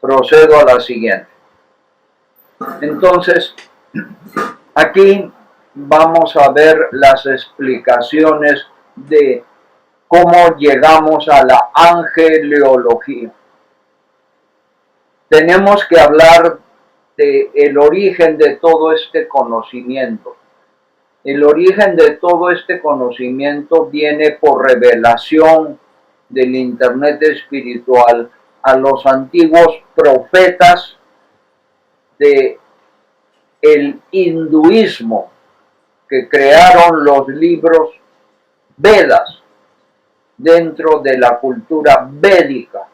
Procedo a la siguiente. Entonces, aquí vamos a ver las explicaciones de cómo llegamos a la angeleología. Tenemos que hablar del origen de todo este conocimiento. El origen de todo este conocimiento viene por revelación del Internet espiritual a los antiguos profetas del hinduismo que crearon los libros Vedas dentro de la cultura védica.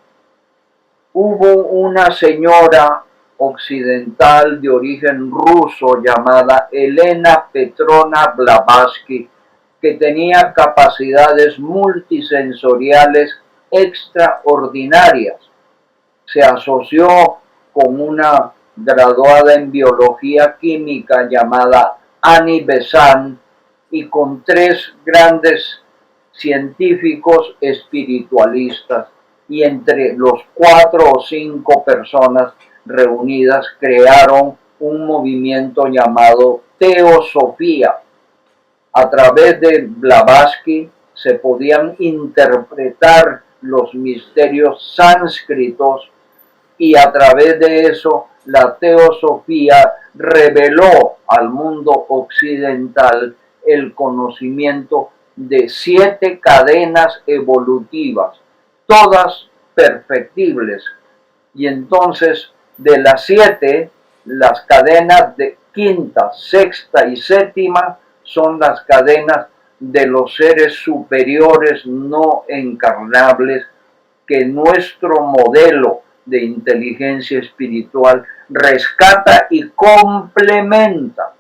Hubo una señora occidental de origen ruso llamada Elena Petrovna Blavatsky que tenía capacidades multisensoriales extraordinarias. Se asoció con una graduada en biología química llamada Annie Besant y con 3 grandes científicos espiritualistas, y entre los 4 o 5 personas reunidas crearon un movimiento llamado Teosofía. A través de Blavatsky se podían interpretar los misterios sánscritos y a través de eso la teosofía reveló al mundo occidental el conocimiento de 7 cadenas evolutivas, todas perfectibles. Y entonces de las 7, las cadenas de quinta, sexta y séptima son las cadenas de los seres superiores no encarnables que nuestro modelo de inteligencia espiritual rescata y complementa,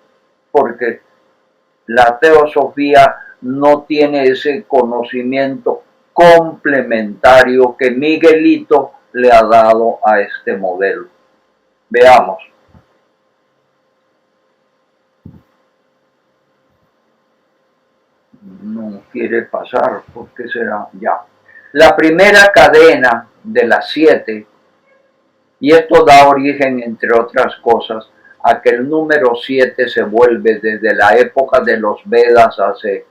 porque la teosofía no tiene ese conocimiento complementario que Miguelito le ha dado a este modelo. Veamos. No quiere pasar, ¿por qué será? Ya. La primera cadena de las 7, y esto da origen, entre otras cosas, a que el número 7 se vuelve desde la época de los Vedas, hace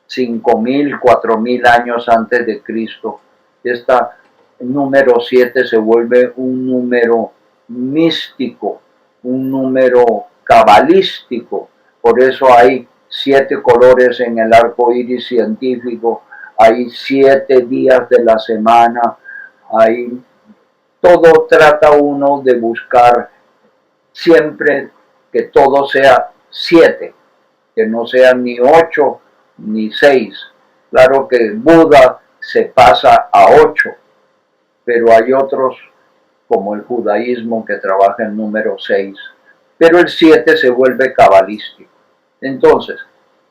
5.000, 4.000 años antes de Cristo. Este número 7 se vuelve un número místico, un número cabalístico. Por eso hay 7 colores en el arco iris científico, hay 7 días de la semana, hay todo. Trata uno de buscar siempre que todo sea 7, que no sea ni 8 ni 6. Claro que Buda se pasa a 8, pero hay otros como el judaísmo que trabaja el número 6, pero el 7 se vuelve cabalístico. Entonces,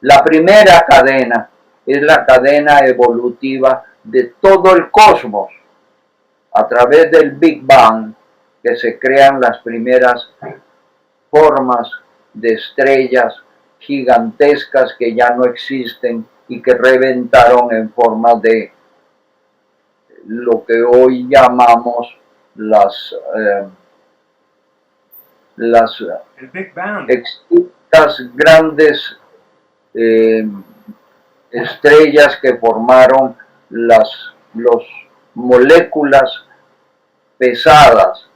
la primera cadena es la cadena evolutiva de todo el cosmos. A través del Big Bang, que se crean las primeras formas de estrellas gigantescas que ya no existen y que reventaron en forma de lo que hoy llamamos las extintas grandes estrellas que formaron las moléculas pesadas,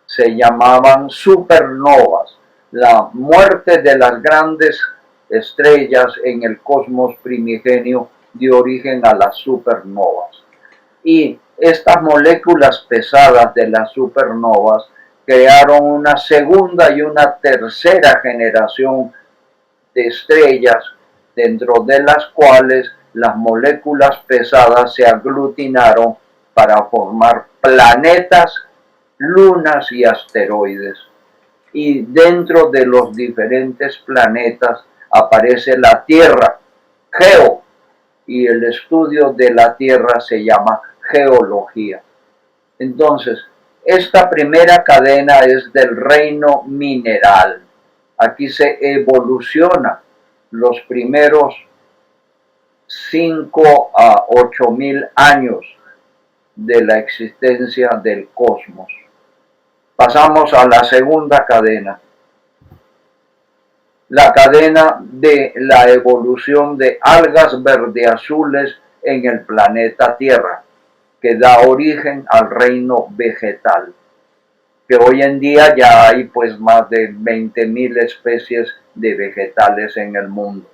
se llamaban supernovas. La muerte de las grandes estrellas en el cosmos primigenio dio origen a las supernovas. Y estas moléculas pesadas de las supernovas crearon una segunda y una tercera generación de estrellas, dentro de las cuales las moléculas pesadas se aglutinaron para formar planetas, lunas y asteroides. Y dentro de los diferentes planetas aparece la Tierra, geo, y el estudio de la Tierra se llama geología. Entonces, esta primera cadena es del reino mineral. Aquí se evoluciona los primeros 5 a 8.000 años de la existencia del cosmos. Pasamos a la segunda cadena. La cadena de la evolución de algas verdeazules en el planeta Tierra, que da origen al reino vegetal, que hoy en día ya hay pues más de 20.000 especies de vegetales en el mundo.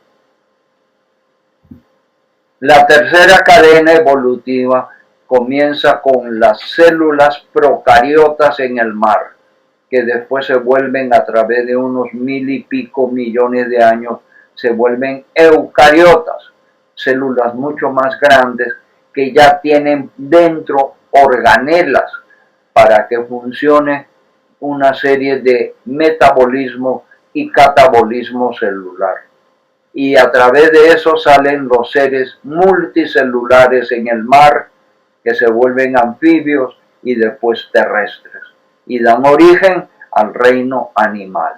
La tercera cadena evolutiva comienza con las células procariotas en el mar, que después se vuelven a través de unos 1.000 y pico millones de años, se vuelven eucariotas, células mucho más grandes que ya tienen dentro organelas para que funcione una serie de metabolismo y catabolismo celular. Y a través de eso salen los seres multicelulares en el mar, que se vuelven anfibios y después terrestres, y dan origen al reino animal,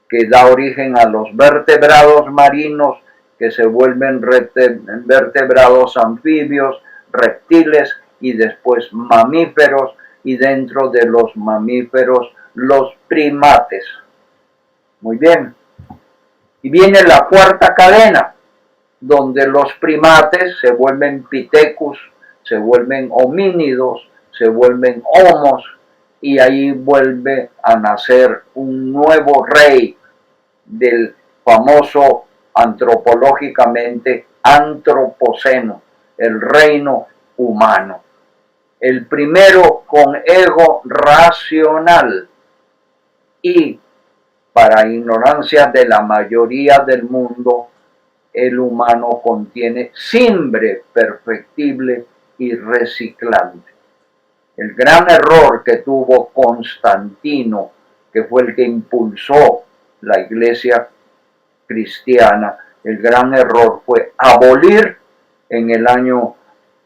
que da origen a los vertebrados marinos, que se vuelven vertebrados anfibios, reptiles y después mamíferos, y dentro de los mamíferos los primates. Muy bien. Y viene la cuarta cadena, donde los primates se vuelven pitecus, se vuelven homínidos, se vuelven homos, y ahí vuelve a nacer un nuevo rey del famoso antropológicamente antropoceno, el reino humano. El primero con ego racional y, para ignorancia de la mayoría del mundo, el humano contiene simbre perfectible y reciclante. El gran error que tuvo Constantino, que fue el que impulsó la iglesia cristiana, el gran error fue abolir en el año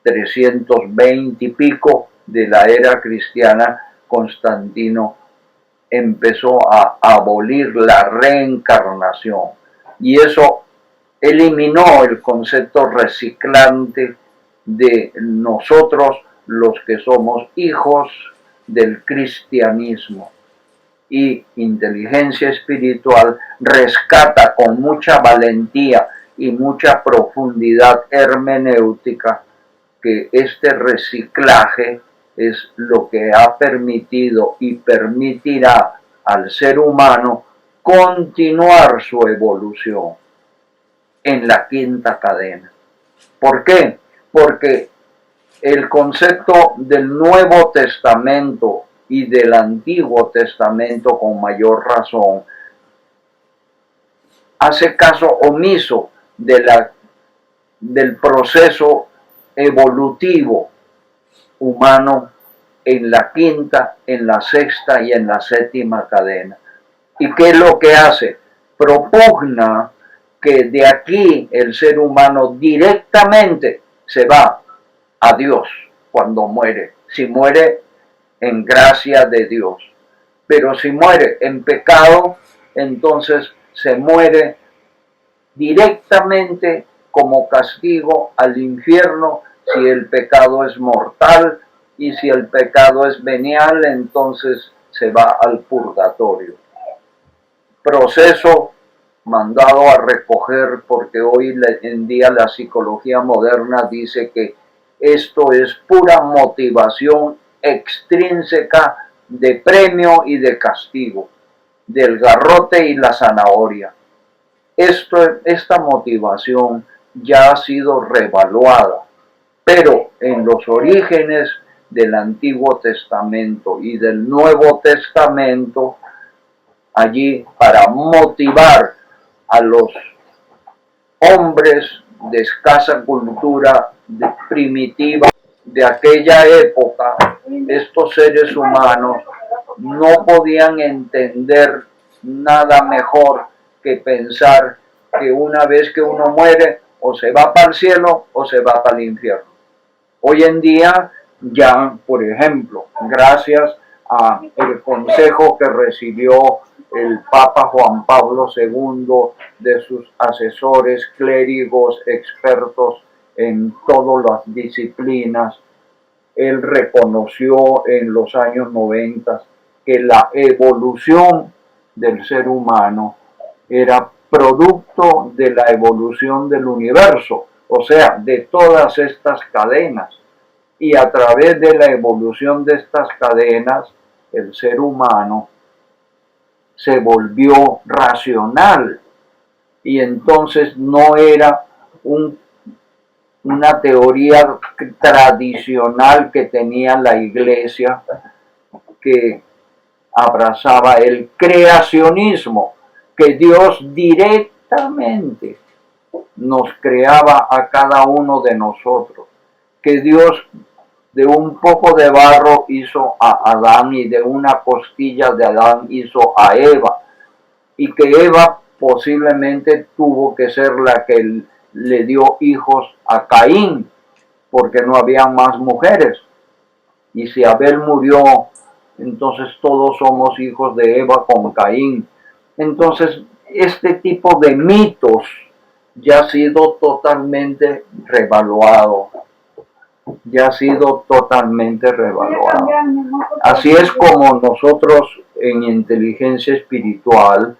320 y pico de la era cristiana. Constantino empezó a abolir la reencarnación, y eso eliminó el concepto reciclante de nosotros, los que somos hijos del cristianismo. Y Inteligencia Espiritual rescata con mucha valentía y mucha profundidad hermenéutica que este reciclaje es lo que ha permitido y permitirá al ser humano continuar su evolución en la quinta cadena. ¿Por qué? Porque el concepto del Nuevo Testamento y del Antiguo Testamento, con mayor razón, hace caso omiso del proceso evolutivo humano en la quinta, en la sexta y en la séptima cadena. ¿Y qué es lo que hace? Propugna que de aquí el ser humano directamente se va a Dios cuando muere, si muere en gracia de Dios. Pero si muere en pecado, entonces se muere directamente como castigo al infierno si el pecado es mortal, y si el pecado es venial, entonces se va al purgatorio. Proceso mandado a recoger, porque hoy en día la psicología moderna dice que esto es pura motivación extrínseca de premio y de castigo, del garrote y la zanahoria. Esta motivación ya ha sido revaluada, pero en los orígenes del Antiguo Testamento y del Nuevo Testamento, allí para motivar a los hombres de escasa cultura primitiva de aquella época, estos seres humanos no podían entender nada mejor que pensar que una vez que uno muere, o se va para el cielo o se va para el infierno. Hoy en día ya, por ejemplo, gracias al consejo que recibió el Papa Juan Pablo II de sus asesores, clérigos, expertos en todas las disciplinas, él reconoció en los años 90 que la evolución del ser humano era producto de la evolución del universo, o sea, de todas estas cadenas. Y a través de la evolución de estas cadenas, el ser humano se volvió racional y entonces no era una teoría tradicional que tenía la iglesia, que abrazaba el creacionismo, que Dios directamente nos creaba a cada uno de nosotros, que Dios de un poco de barro hizo a Adán y de una costilla de Adán hizo a Eva, y que Eva posiblemente tuvo que ser la que le dio hijos a Caín, porque no había más mujeres. Y si Abel murió, entonces todos somos hijos de Eva con Caín. Entonces, este tipo de mitos ya ha sido totalmente revaluado. Ya ha sido totalmente revaluado. Así es como nosotros en inteligencia espiritual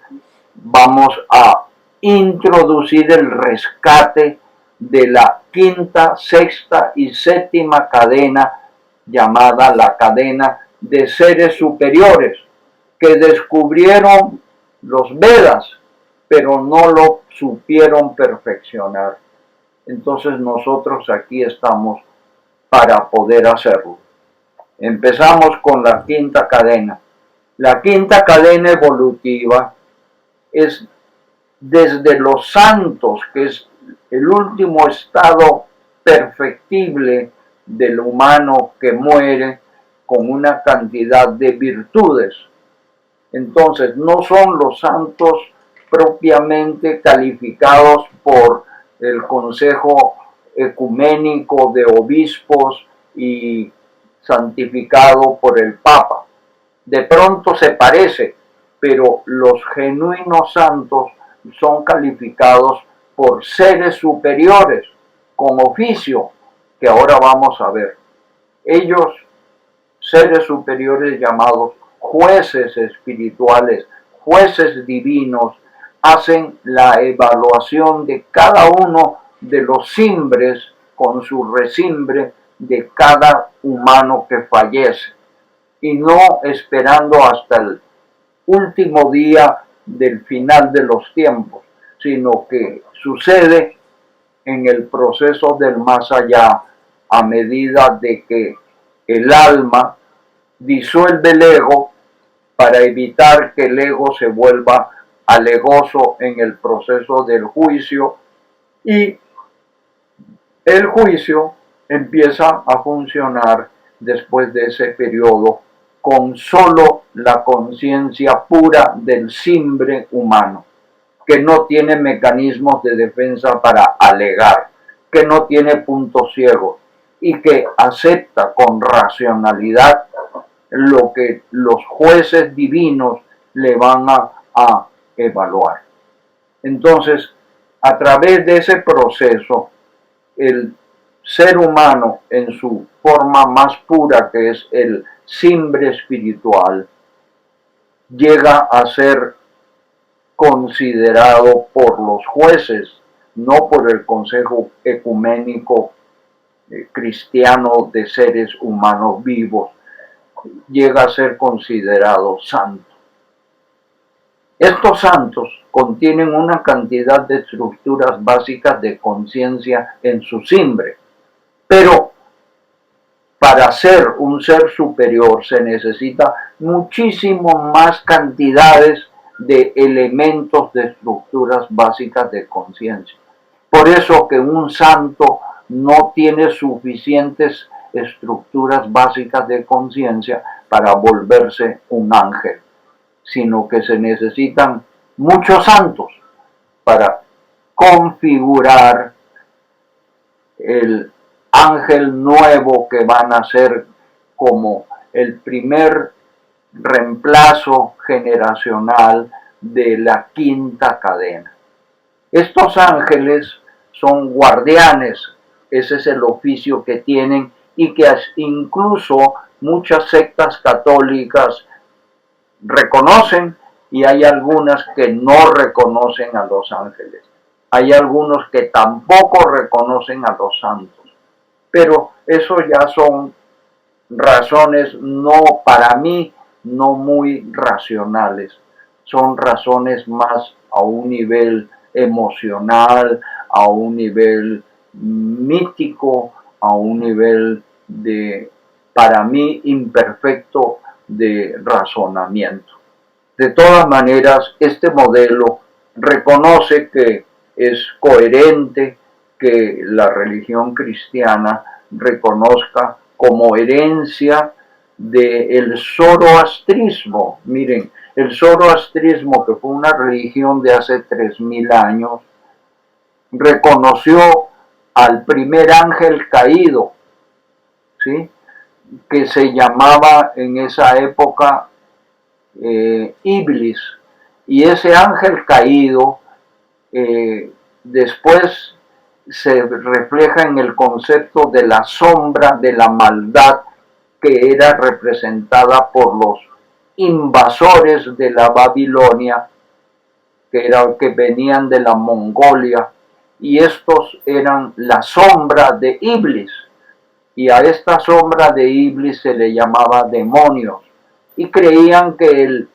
vamos a introducir el rescate de la quinta, sexta y séptima cadena, llamada la cadena de seres superiores, que descubrieron los Vedas, pero no lo supieron perfeccionar. Entonces nosotros aquí estamos para poder hacerlo. Empezamos con la quinta cadena. La quinta cadena evolutiva es desde los santos, que es el último estado perfectible del humano que muere con una cantidad de virtudes. Entonces, no son los santos propiamente calificados por el Consejo Ecuménico de Obispos y santificado por el Papa. De pronto se parece, pero los genuinos santos son calificados por seres superiores con oficio, que ahora vamos a ver. Ellos, seres superiores llamados jueces espirituales, jueces divinos, hacen la evaluación de cada uno de los cimbres con su resimbre de cada humano que fallece, y no esperando hasta el último día del final de los tiempos, sino que sucede en el proceso del más allá, a medida de que el alma disuelve el ego para evitar que el ego se vuelva alegoso en el proceso del juicio, y el juicio empieza a funcionar después de ese periodo con solo la conciencia pura del simbre humano, que no tiene mecanismos de defensa para alegar, que no tiene puntos ciegos y que acepta con racionalidad lo que los jueces divinos le van a evaluar. Entonces, a través de ese proceso, el ser humano en su forma más pura, que es el simbre espiritual, llega a ser considerado por los jueces, no por el Consejo Ecuménico Cristiano de Seres Humanos Vivos, llega a ser considerado santo. Estos santos contienen una cantidad de estructuras básicas de conciencia en su simbre, pero para ser un ser superior se necesita muchísimo más cantidades de elementos de estructuras básicas de conciencia. Por eso que un santo no tiene suficientes estructuras básicas de conciencia para volverse un ángel, sino que se necesitan muchos santos para configurar el ángel nuevo que van a ser como el primer reemplazo generacional de la quinta cadena. Estos ángeles son guardianes, ese es el oficio que tienen, y que incluso muchas sectas católicas reconocen y hay algunas que no reconocen a los ángeles. Hay algunos que tampoco reconocen a los santos. Pero eso ya son razones no, para mí, no muy racionales. Son razones más a un nivel emocional, a un nivel mítico, a un nivel de, para mí, imperfecto de razonamiento. De todas maneras, este modelo reconoce que es coherente que la religión cristiana reconozca como herencia del zoroastrismo. Miren, el zoroastrismo, que fue una religión de hace 3000 años, reconoció al primer ángel caído, ¿sí?, que se llamaba en esa época Iblis. Y ese ángel caído después se refleja en el concepto de la sombra de la maldad, que era representada por los invasores de la Babilonia, que venían de la Mongolia, y estos eran la sombra de Iblis, y a esta sombra de Iblis se le llamaba demonios, y creían que el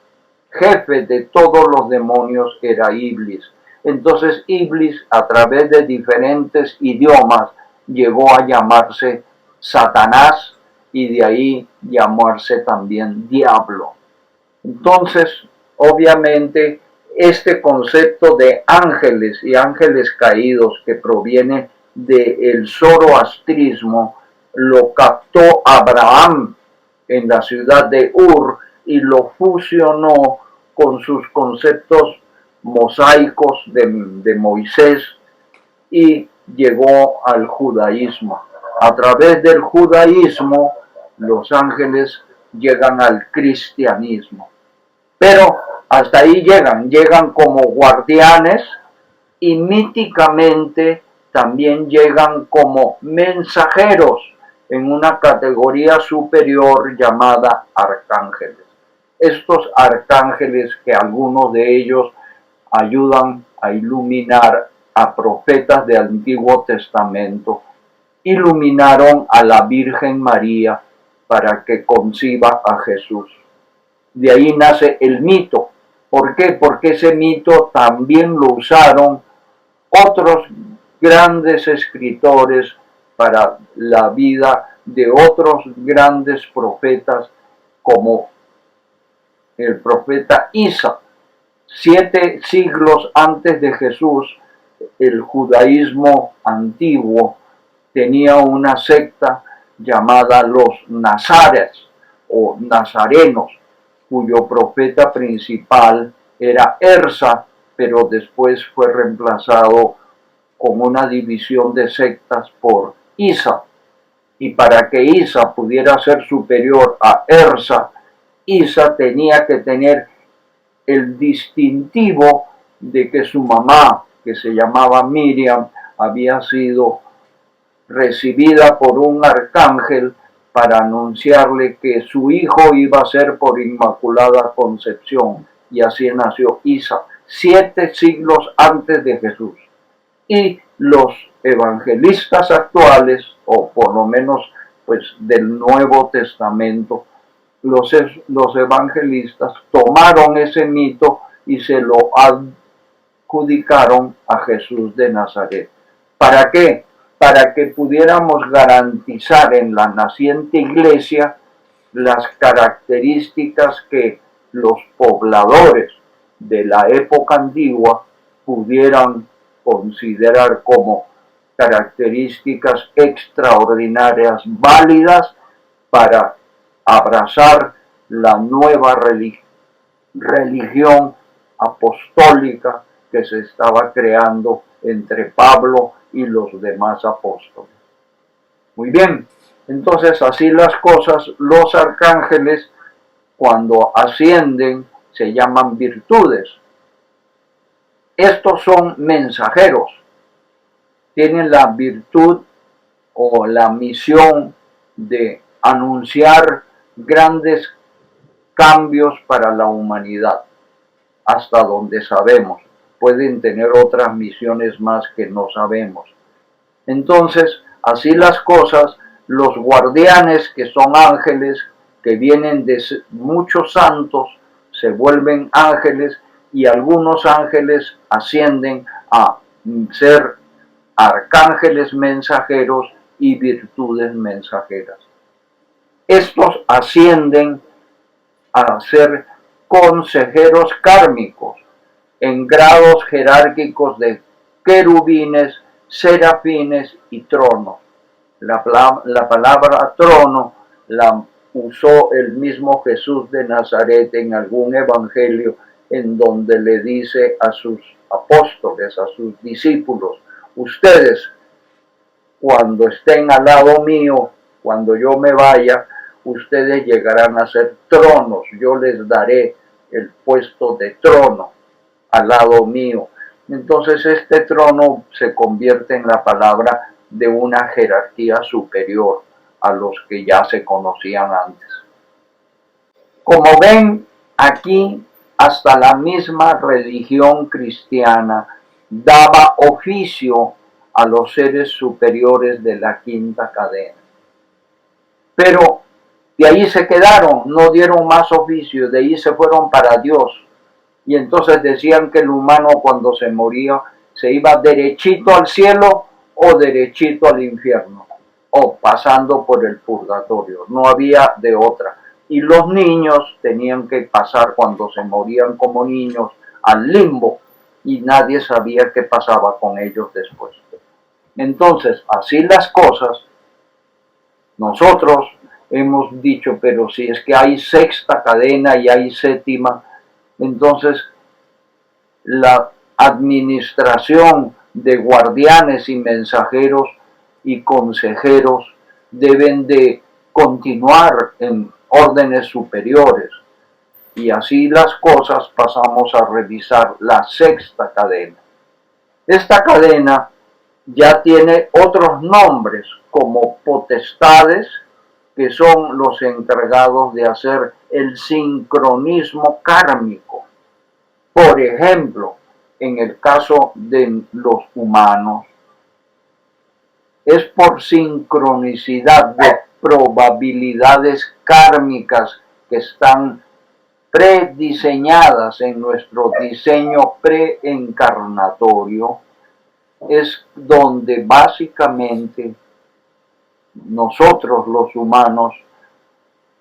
jefe de todos los demonios era Iblis. Entonces Iblis, a través de diferentes idiomas, llegó a llamarse Satanás, y de ahí llamarse también diablo. Entonces, obviamente, este concepto de ángeles y ángeles caídos, que proviene del zoroastrismo, lo captó Abraham en la ciudad de Ur y lo fusionó con sus conceptos mosaicos de Moisés, y llegó al judaísmo. A través del judaísmo, los ángeles llegan al cristianismo. Pero hasta ahí llegan como guardianes, y míticamente también llegan como mensajeros en una categoría superior llamada arcángeles. Estos arcángeles, que algunos de ellos ayudan a iluminar a profetas del Antiguo Testamento, iluminaron a la Virgen María para que conciba a Jesús. De ahí nace el mito. ¿Por qué? Porque ese mito también lo usaron otros grandes escritores para la vida de otros grandes profetas, como el profeta Isa. 7 siglos antes de Jesús, el judaísmo antiguo tenía una secta llamada los nazares o nazarenos, cuyo profeta principal era Ersa, pero después fue reemplazado con una división de sectas por Isa. Y para que Isa pudiera ser superior a Ersa, Isa tenía que tener el distintivo de que su mamá, que se llamaba Miriam, había sido recibida por un arcángel para anunciarle que su hijo iba a ser por inmaculada concepción, y así nació Isa, 7 siglos antes de Jesús. Y los evangelistas actuales, o por lo menos pues del Nuevo Testamento, los evangelistas tomaron ese mito y se lo adjudicaron a Jesús de Nazaret. ¿Para qué? Para que pudiéramos garantizar en la naciente iglesia las características que los pobladores de la época antigua pudieran considerar como características extraordinarias, válidas para abrazar la nueva religión apostólica que se estaba creando entre Pablo y los demás apóstoles. Muy bien, entonces así las cosas, los arcángeles cuando ascienden se llaman virtudes. Estos son mensajeros, tienen la virtud o la misión de anunciar grandes cambios para la humanidad, hasta donde sabemos. Pueden tener otras misiones más que no sabemos. Entonces, así las cosas, los guardianes, que son ángeles, que vienen de muchos santos, se vuelven ángeles, y algunos ángeles ascienden a ser arcángeles mensajeros y virtudes mensajeras. Estos ascienden a ser consejeros kármicos en grados jerárquicos de querubines, serafines y tronos. La palabra trono la usó el mismo Jesús de Nazaret en algún evangelio, en donde le dice a sus apóstoles, a sus discípulos: ustedes, cuando estén al lado mío, cuando yo me vaya, ustedes llegarán a ser tronos. Yo les daré el puesto de trono al lado mío. Entonces este trono se convierte en la palabra de una jerarquía superior a los que ya se conocían antes. Como ven, aquí hasta la misma religión cristiana daba oficio a los seres superiores de la quinta cadena. Pero de ahí se quedaron, no dieron más oficio, de ahí se fueron para Dios. Y entonces decían que el humano, cuando se moría, se iba derechito al cielo o derechito al infierno, o pasando por el purgatorio. No había de otra. Y los niños tenían que pasar, cuando se morían como niños, al limbo, y nadie sabía qué pasaba con ellos después. Entonces, así las cosas, nosotros hemos dicho: pero si es que hay sexta cadena y hay séptima, entonces la administración de guardianes y mensajeros y consejeros deben de continuar en órdenes superiores. Y así las cosas, pasamos a revisar la sexta cadena. Esta cadena ya tiene otros nombres, como potestades, que son los encargados de hacer el sincronismo kármico. Por ejemplo, en el caso de los humanos, es por sincronicidad de probabilidades kármicas que están prediseñadas en nuestro diseño preencarnatorio, es donde básicamente nosotros los humanos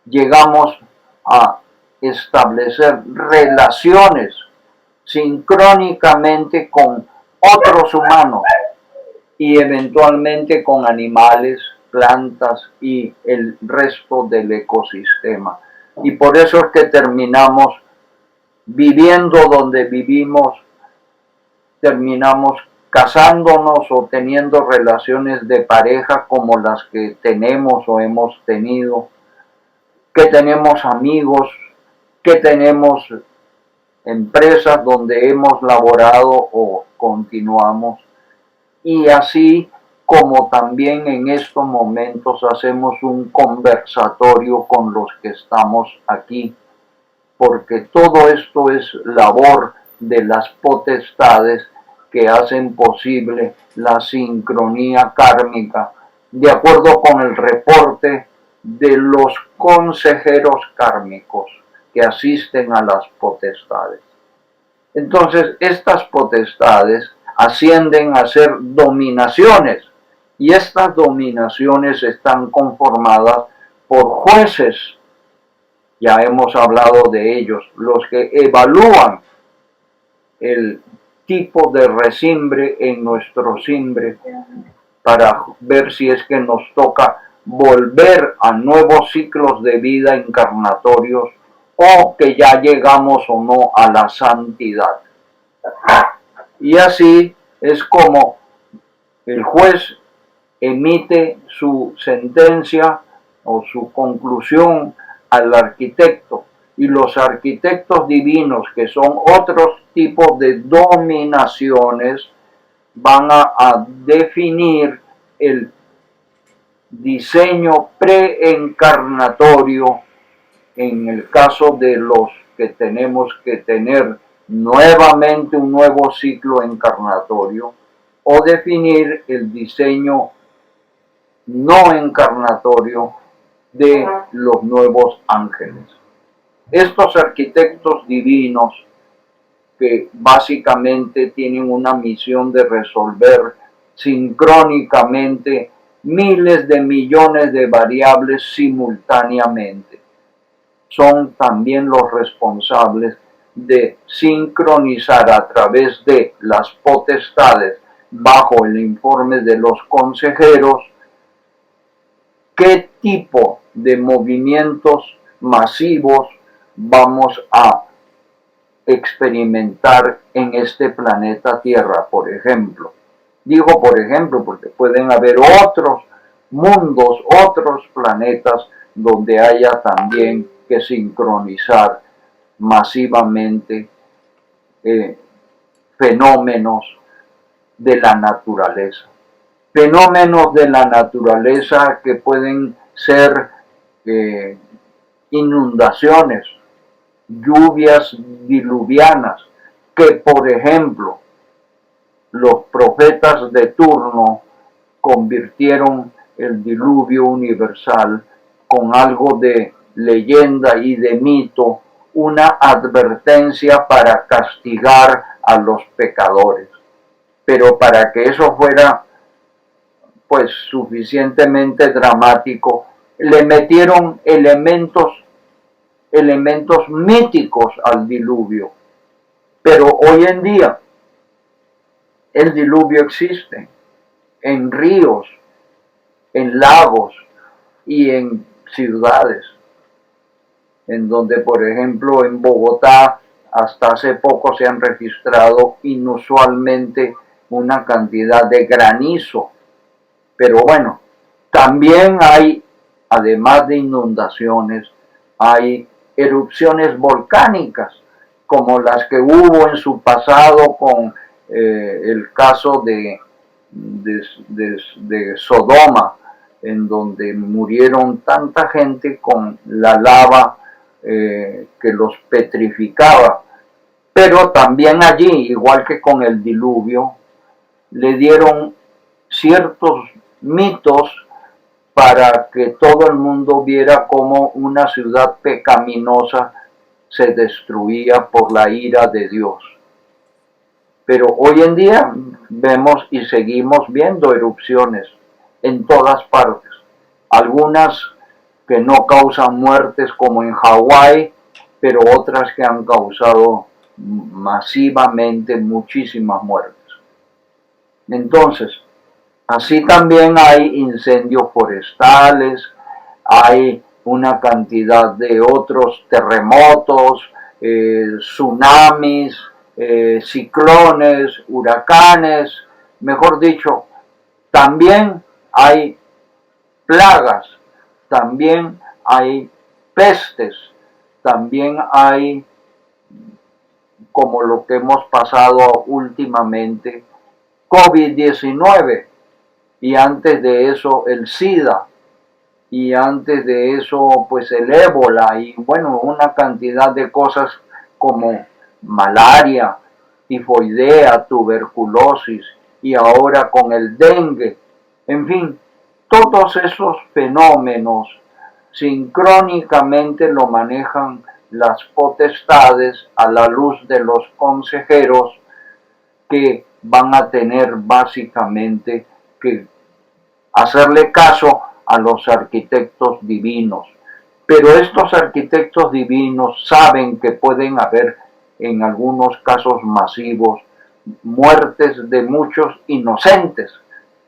llegamos a establecer relaciones sincrónicamente con otros humanos y eventualmente con animales, plantas y el resto del ecosistema. Y por eso es que terminamos viviendo donde vivimos, terminamos casándonos o teniendo relaciones de pareja como las que tenemos o hemos tenido, que tenemos amigos, que tenemos empresas donde hemos laborado o continuamos, y así como también en estos momentos hacemos un conversatorio con los que estamos aquí, porque todo esto es labor de las potestades que hacen posible la sincronía kármica, de acuerdo con el reporte de los consejeros kármicos que asisten a las potestades. Entonces, estas potestades ascienden a ser dominaciones, y estas dominaciones están conformadas por jueces. Ya hemos hablado de ellos, los que evalúan el tipo de resimbre en nuestro simbre para ver si es que nos toca volver a nuevos ciclos de vida encarnatorios, o que ya llegamos o no a la santidad. Y así es como el juez emite su sentencia o su conclusión al arquitecto, y los arquitectos divinos, que son otros tipos de dominaciones, van a definir el diseño preencarnatorio en el caso de los que tenemos que tener nuevamente un nuevo ciclo encarnatorio, o definir el diseño no encarnatorio de los nuevos ángeles. Estos arquitectos divinos, que básicamente tienen una misión de resolver sincrónicamente miles de millones de variables simultáneamente, son también los responsables de sincronizar a través de las potestades, bajo el informe de los consejeros, qué tipo de movimientos masivos vamos a experimentar en este planeta Tierra, por ejemplo. Digo por ejemplo porque pueden haber otros mundos, otros planetas donde haya también que sincronizar masivamente fenómenos de la naturaleza. Fenómenos de la naturaleza que pueden ser inundaciones, lluvias diluvianas, que por ejemplo los profetas de turno convirtieron el diluvio universal con algo de leyenda y de mito, una advertencia para castigar a los pecadores. Pero para que eso fuera pues suficientemente dramático, le metieron elementos míticos al diluvio. Pero hoy en día el diluvio existe en ríos, en lagos y en ciudades, en donde por ejemplo en Bogotá hasta hace poco se han registrado inusualmente una cantidad de granizo. Pero bueno, también hay, además de inundaciones, hay erupciones volcánicas, como las que hubo en su pasado con el caso de Sodoma, en donde murieron tanta gente con la lava que los petrificaba. Pero también allí, igual que con el diluvio, le dieron ciertos mitos para que todo el mundo viera cómo una ciudad pecaminosa se destruía por la ira de Dios. Pero hoy en día vemos y seguimos viendo erupciones en todas partes. Algunas que no causan muertes como en Hawái, pero otras que han causado masivamente muchísimas muertes. Entonces, así también hay incendios forestales, hay una cantidad de otros terremotos, tsunamis, ciclones, huracanes, mejor dicho, también hay plagas, también hay pestes, también hay, como lo que hemos pasado últimamente, COVID-19, y antes de eso el SIDA, y antes de eso pues el ébola, y bueno, una cantidad de cosas como malaria, tifoidea, tuberculosis, y ahora con el dengue. En fin, todos esos fenómenos sincrónicamente lo manejan las potestades a la luz de los consejeros, que van a tener básicamente que hacerle caso a los arquitectos divinos. Pero estos arquitectos divinos saben que pueden haber, en algunos casos masivos, muertes de muchos inocentes.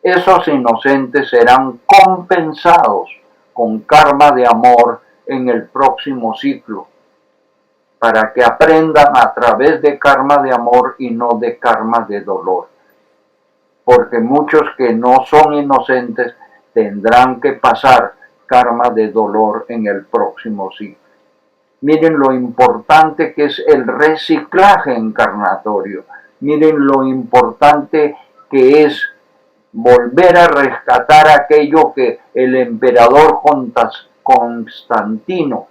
Esos inocentes serán compensados con karma de amor en el próximo ciclo, para que aprendan a través de karma de amor y no de karma de dolor. Porque muchos que no son inocentes tendrán que pasar karma de dolor en el próximo ciclo. Miren lo importante que es el reciclaje encarnatorio. Miren lo importante que es volver a rescatar aquello que el emperador Constantino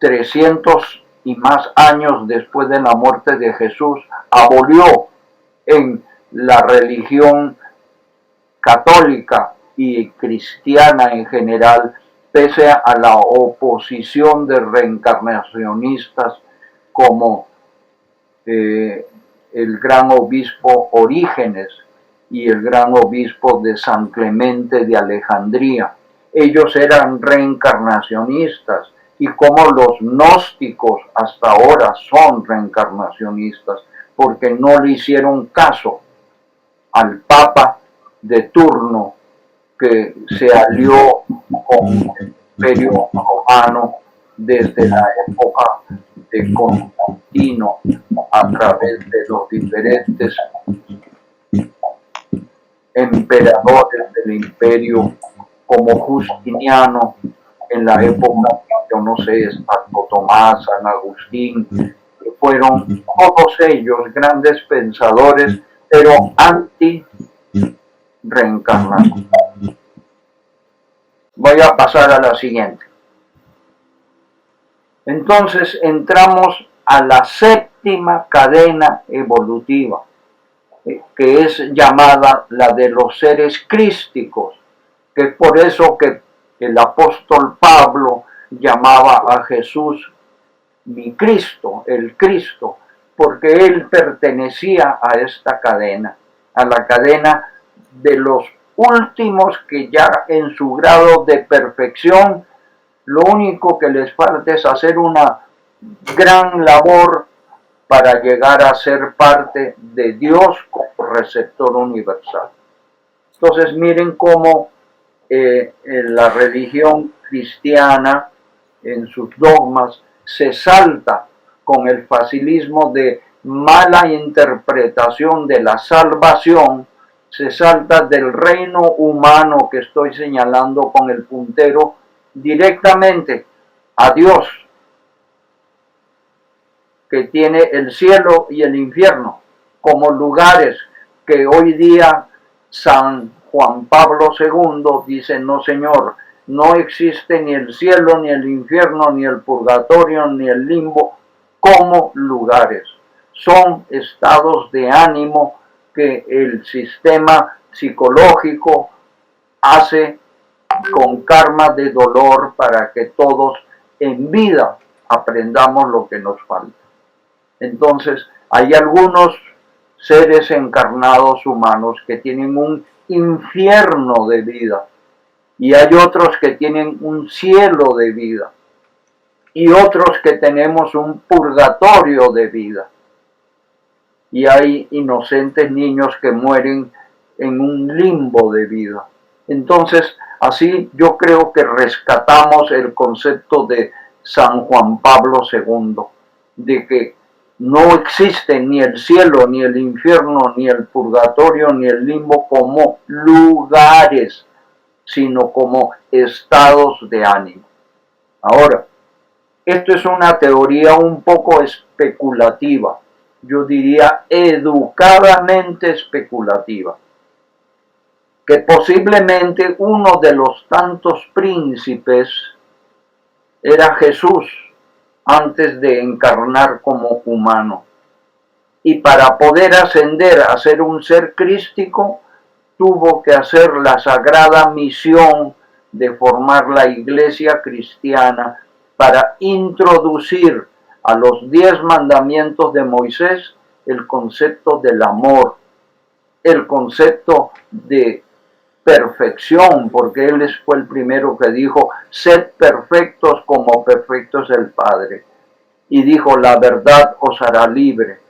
300 y más años después de la muerte de Jesús, abolió en la religión católica y cristiana en general, pese a la oposición de reencarnacionistas como el gran obispo Orígenes y el gran obispo de San Clemente de Alejandría. Ellos eran reencarnacionistas, y como los gnósticos hasta ahora son reencarnacionistas, porque no le hicieron caso al Papa de turno que se alió con el Imperio Romano desde la época de Constantino a través de los diferentes emperadores del imperio, como Justiniano en la época, yo no sé, Santo Tomás, San Agustín, que fueron todos ellos grandes pensadores, pero anti-reencarnación. Voy a pasar a la siguiente. Entonces entramos a la séptima cadena evolutiva, que es llamada la de los seres crísticos, que es por eso que el apóstol Pablo llamaba a Jesús mi Cristo, el Cristo, porque él pertenecía a esta cadena, a la cadena de los últimos que ya en su grado de perfección, lo único que les falta es hacer una gran labor para llegar a ser parte de Dios como receptor universal. Entonces miren cómo la religión cristiana en sus dogmas se salta con el facilismo de mala interpretación de la salvación, se salta del reino humano que estoy señalando con el puntero directamente a Dios, que tiene el cielo y el infierno como lugares que hoy día San Juan Pablo II dice: no, señor, no existe ni el cielo, ni el infierno, ni el purgatorio, ni el limbo como lugares. Son estados de ánimo que el sistema psicológico hace con karma de dolor para que todos en vida aprendamos lo que nos falta. Entonces, hay algunos seres encarnados humanos que tienen un infierno de vida, y hay otros que tienen un cielo de vida, y otros que tenemos un purgatorio de vida, y hay inocentes niños que mueren en un limbo de vida. Entonces, así yo creo que rescatamos el concepto de San Juan Pablo II, de que no existe ni el cielo, ni el infierno, ni el purgatorio, ni el limbo como lugares, sino como estados de ánimo. Ahora, esto es una teoría un poco especulativa, yo diría educadamente especulativa, que posiblemente uno de los tantos príncipes era Jesús antes de encarnar como humano, y para poder ascender a ser un ser crístico tuvo que hacer la sagrada misión de formar la iglesia cristiana para introducir a los 10 mandamientos de Moisés el concepto del amor, el concepto de perfección, porque él fue el primero que dijo: sed perfectos como perfecto es el Padre, y dijo: la verdad os hará libre.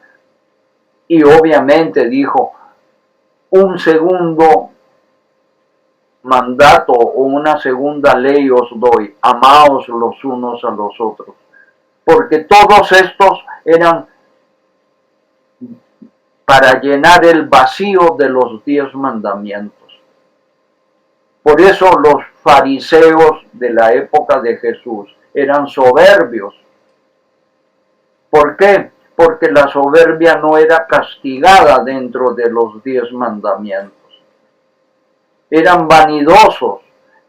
Y obviamente dijo: un segundo mandato o una segunda ley os doy: amaos los unos a los otros, porque todos estos eran para llenar el vacío de los 10 mandamientos. Por eso los fariseos de la época de Jesús eran soberbios. ¿Por qué? Porque la soberbia no era castigada dentro de los 10 mandamientos. Eran vanidosos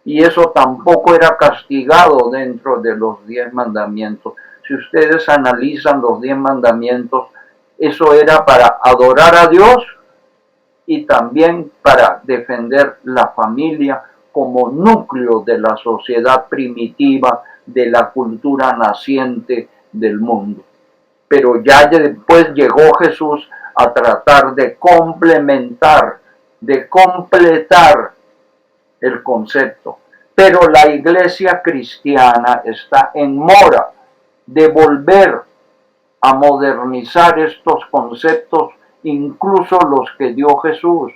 y eso tampoco era castigado dentro de los 10 mandamientos. Si ustedes analizan los 10 mandamientos, eso era para adorar a Dios y también para defender la familia como núcleo de la sociedad primitiva, de la cultura naciente del mundo. Pero ya después llegó Jesús a tratar de complementar, de completar el concepto. Pero la iglesia cristiana está en mora de volver a modernizar estos conceptos, incluso los que dio Jesús.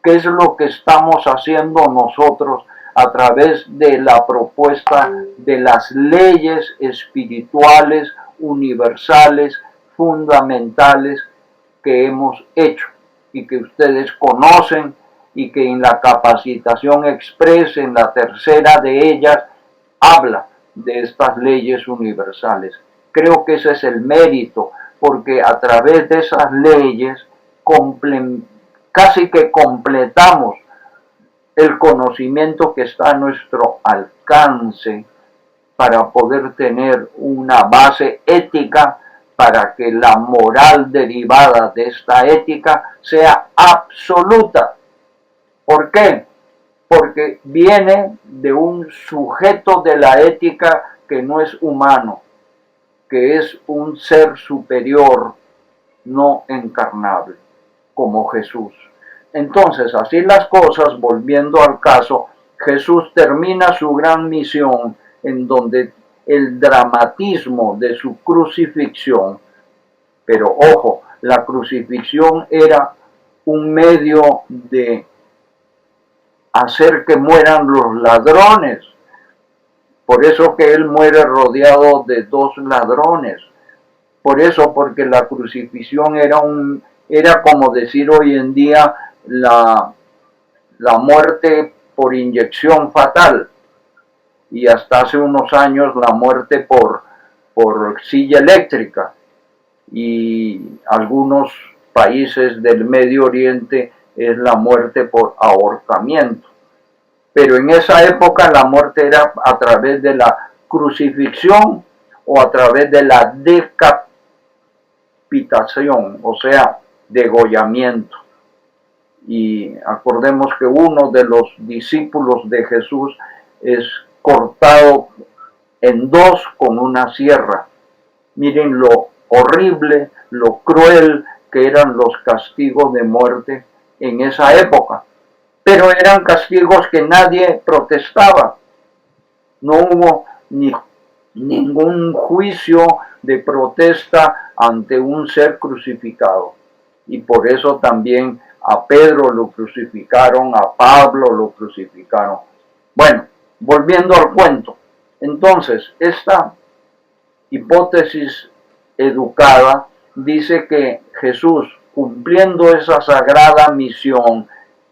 ¿Qué es lo que estamos haciendo nosotros a través de la propuesta de las leyes espirituales, universales, fundamentales que hemos hecho y que ustedes conocen y que en la capacitación expresa, en la tercera de ellas, habla de estas leyes universales? Creo que ese es el mérito, porque a través de esas leyes casi que completamos el conocimiento que está a nuestro alcance para poder tener una base ética, para que la moral derivada de esta ética sea absoluta. ¿Por qué? Porque viene de un sujeto de la ética que no es humano, que es un ser superior, no encarnable, como Jesús. Entonces, así las cosas, volviendo al caso, Jesús termina su gran misión en donde el dramatismo de su crucifixión, pero ojo, la crucifixión era un medio de hacer que mueran los ladrones. Por eso que él muere rodeado de 2 ladrones. Por eso, porque la crucifixión era como decir hoy en día la muerte por inyección fatal, y hasta hace unos años la muerte por silla eléctrica, y algunos países del Medio Oriente es la muerte por ahorcamiento. Pero en esa época la muerte era a través de la crucifixión o a través de la decapitación, o sea, degollamiento. Y acordemos que uno de los discípulos de Jesús es cortado en 2 con una sierra. Miren lo horrible, lo cruel que eran los castigos de muerte en esa época. Pero eran castigos que nadie protestaba. No hubo ningún juicio de protesta ante un ser crucificado. Y por eso también a Pedro lo crucificaron, a Pablo lo crucificaron. Bueno, volviendo al cuento. Entonces, esta hipótesis educada dice que Jesús, cumpliendo esa sagrada misión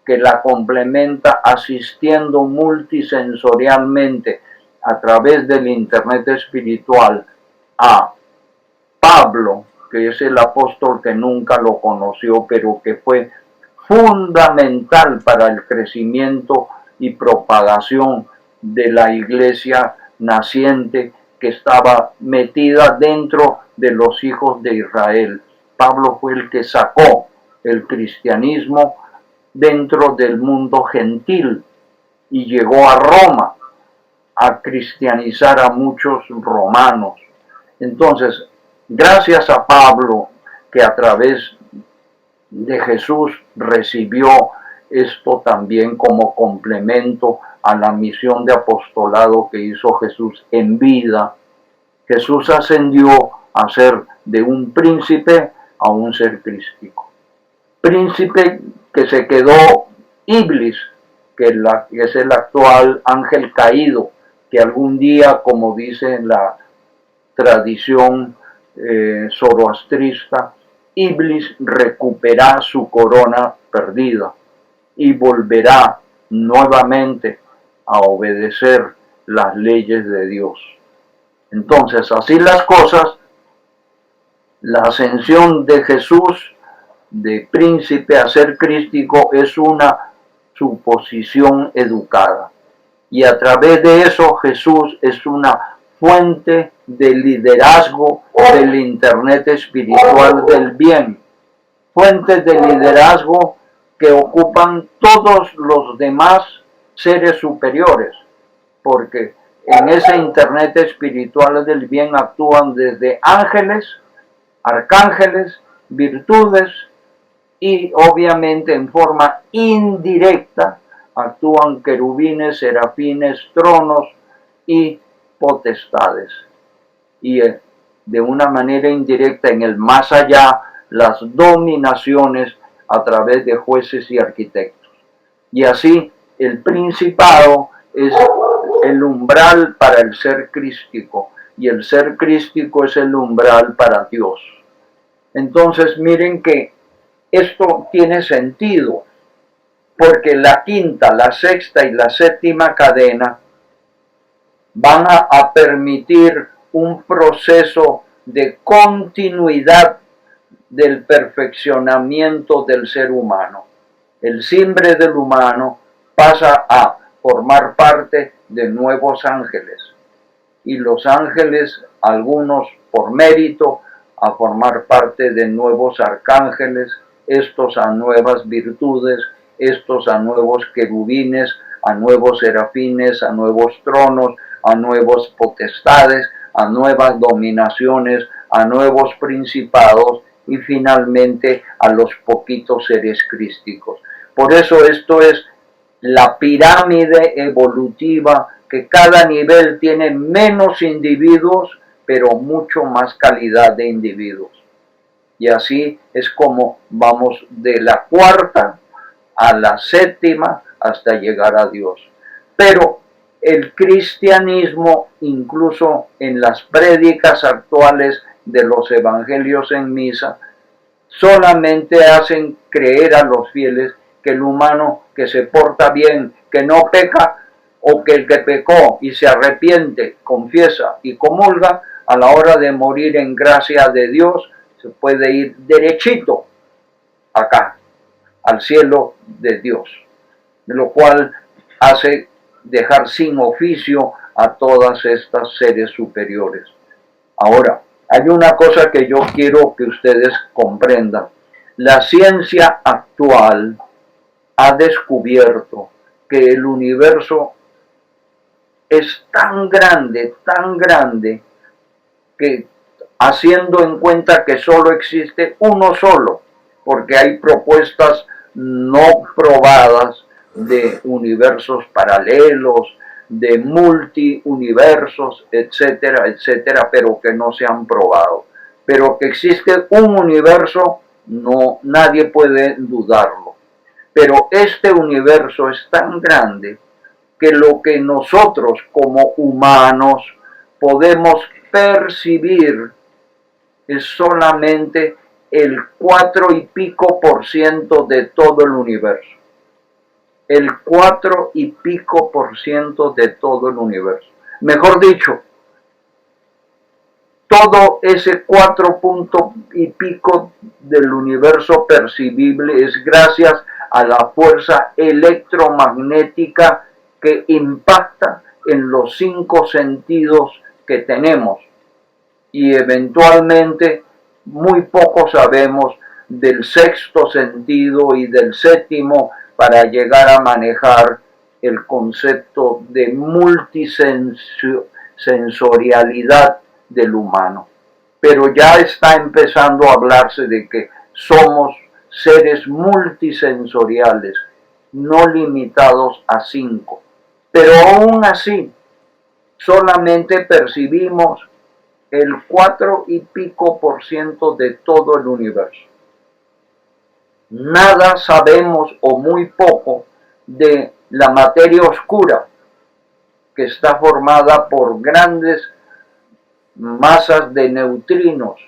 que la complementa asistiendo multisensorialmente a través del internet espiritual a Pablo, que es el apóstol que nunca lo conoció, pero que fue fundamental para el crecimiento y propagación de la iglesia naciente que estaba metida dentro de los hijos de Israel. Pablo fue el que sacó el cristianismo dentro del mundo gentil y llegó a Roma a cristianizar a muchos romanos. Entonces, gracias a Pablo, que a través de Jesús recibió esto también como complemento a la misión de apostolado que hizo Jesús en vida, Jesús ascendió a ser de un príncipe a un ser crístico. Príncipe que se quedó Iblis, que es el actual ángel caído, que algún día, como dice en la tradición zoroastrista, Iblis recuperará su corona perdida y volverá nuevamente a obedecer las leyes de Dios. Entonces, así las cosas, la ascensión de Jesús de príncipe a ser crístico es una suposición educada. Y a través de eso Jesús es una fuente de liderazgo del Internet espiritual del bien. Fuentes de liderazgo que ocupan todos los demás seres superiores, porque en ese Internet espiritual del bien actúan desde ángeles, arcángeles, virtudes y obviamente en forma indirecta actúan querubines, serafines, tronos y potestades. Y de una manera indirecta en el más allá, las dominaciones a través de jueces y arquitectos. Y así el principado es el umbral para el ser crístico y el ser crístico es el umbral para Dios. Entonces miren que esto tiene sentido porque la quinta, la sexta y la séptima cadena van a permitir un proceso de continuidad del perfeccionamiento del ser humano. El simbre del humano pasa a formar parte de nuevos ángeles y los ángeles, algunos por mérito, a formar parte de nuevos arcángeles, estos a nuevas virtudes, estos a nuevos querubines, a nuevos serafines, a nuevos tronos, a nuevos potestades, a nuevas dominaciones, a nuevos principados y finalmente a los poquitos seres crísticos. Por eso esto es la pirámide evolutiva, que cada nivel tiene menos individuos, pero mucho más calidad de individuos. Y así es como vamos de la cuarta a la séptima hasta llegar a Dios. Pero el cristianismo, incluso en las prédicas actuales de los evangelios en misa, solamente hacen creer a los fieles que el humano que se porta bien, que no peca, o que el que pecó y se arrepiente, confiesa y comulga, a la hora de morir en gracia de Dios, se puede ir derechito acá, al cielo de Dios, lo cual hace dejar sin oficio a todas estas seres superiores. Ahora, hay una cosa que yo quiero que ustedes comprendan. La ciencia actual ha descubierto que el universo es tan grande, que haciendo en cuenta que solo existe uno solo, porque hay propuestas no probadas de universos paralelos, de multiuniversos, etcétera, etcétera, pero que no se han probado. Pero que existe un universo, no, nadie puede dudarlo. Pero este universo es tan grande que lo que nosotros como humanos podemos percibir es solamente el 4 y pico por ciento de todo el universo. El 4 y pico por ciento de todo el universo. Mejor dicho, todo ese 4 punto y pico del universo percibible es gracias a la fuerza electromagnética que impacta en los 5 sentidos que tenemos. Y eventualmente muy poco sabemos del sexto sentido y del séptimo para llegar a manejar el concepto de multisensorialidad del humano. Pero ya está empezando a hablarse de que somos seres multisensoriales, no limitados a 5. Pero aún así, solamente percibimos el 4 y pico por ciento de todo el universo. Nada sabemos o muy poco de la materia oscura, que está formada por grandes masas de neutrinos,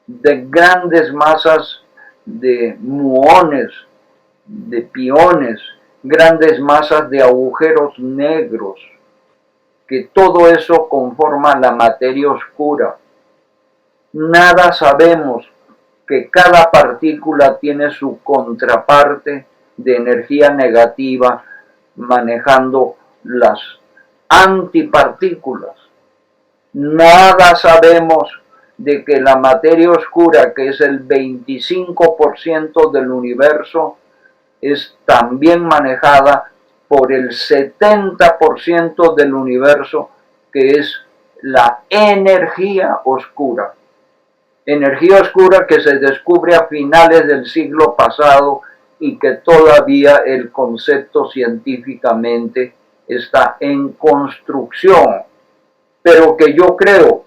de grandes masas de muones, de piones, grandes masas de agujeros negros, que todo eso conforma la materia oscura. Nada sabemos que cada partícula tiene su contraparte de energía negativa manejando las antipartículas. Nada sabemos de que la materia oscura, que es el 25% del universo, es también manejada por el 70% del universo, que es la energía oscura. Energía oscura que se descubre a finales del siglo pasado y que todavía el concepto científicamente está en construcción, pero que yo creo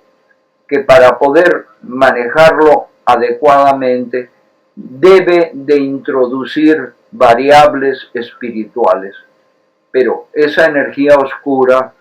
que para poder manejarlo adecuadamente debe de introducir variables espirituales. Pero esa energía oscura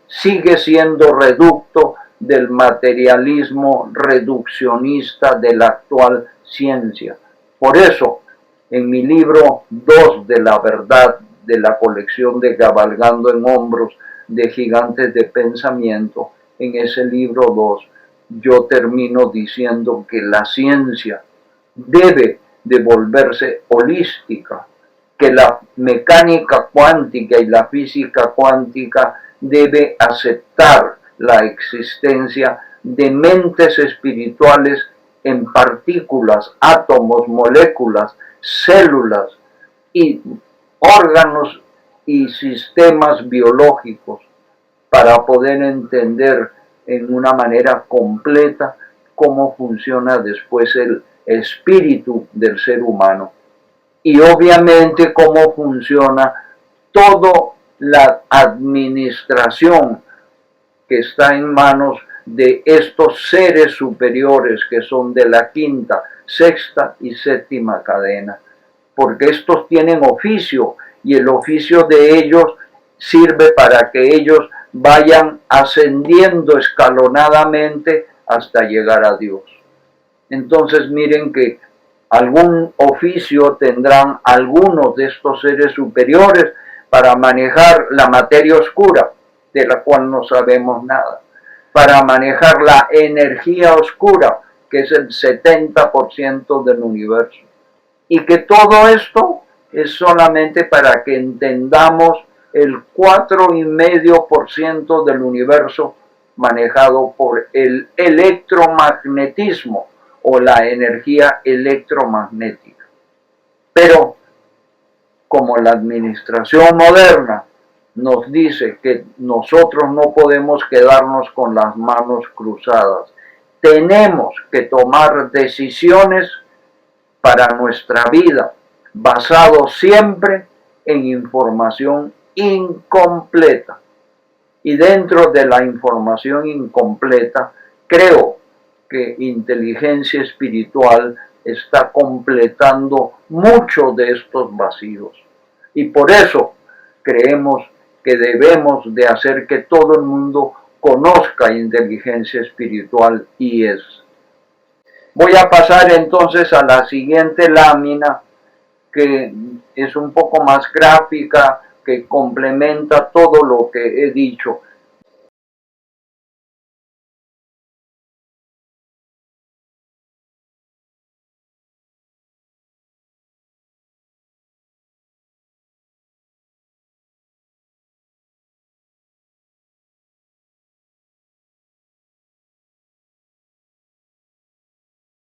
sigue siendo reducto del materialismo reduccionista de la actual ciencia. Por eso, en mi libro 2 de la verdad, de la colección de Cabalgando en Hombros de Gigantes de Pensamiento, en ese libro 2, yo termino diciendo que la ciencia debe de volverse holística, que la mecánica cuántica y la física cuántica debe aceptar la existencia de mentes espirituales en partículas, átomos, moléculas, células y órganos y sistemas biológicos para poder entender en una manera completa cómo funciona después el espíritu del ser humano y obviamente cómo funciona toda la administración que está en manos de estos seres superiores que son de la quinta, sexta y séptima cadena, porque estos tienen oficio y el oficio de ellos sirve para que ellos vayan ascendiendo escalonadamente hasta llegar a Dios. Entonces miren que algún oficio tendrán algunos de estos seres superiores para manejar la materia oscura, de la cual no sabemos nada, para manejar la energía oscura, que es el 70% del universo. Y que todo esto es solamente para que entendamos el 4,5% del universo manejado por el electromagnetismo o la energía electromagnética. Pero como la administración moderna nos dice que nosotros no podemos quedarnos con las manos cruzadas, tenemos que tomar decisiones para nuestra vida, basado siempre en información incompleta. Y dentro de la información incompleta, creo que inteligencia espiritual está completando muchos de estos vacíos. Y por eso creemos que debemos de hacer que todo el mundo conozca inteligencia espiritual y es. Voy a pasar entonces a la siguiente lámina, que es un poco más gráfica, que complementa todo lo que he dicho.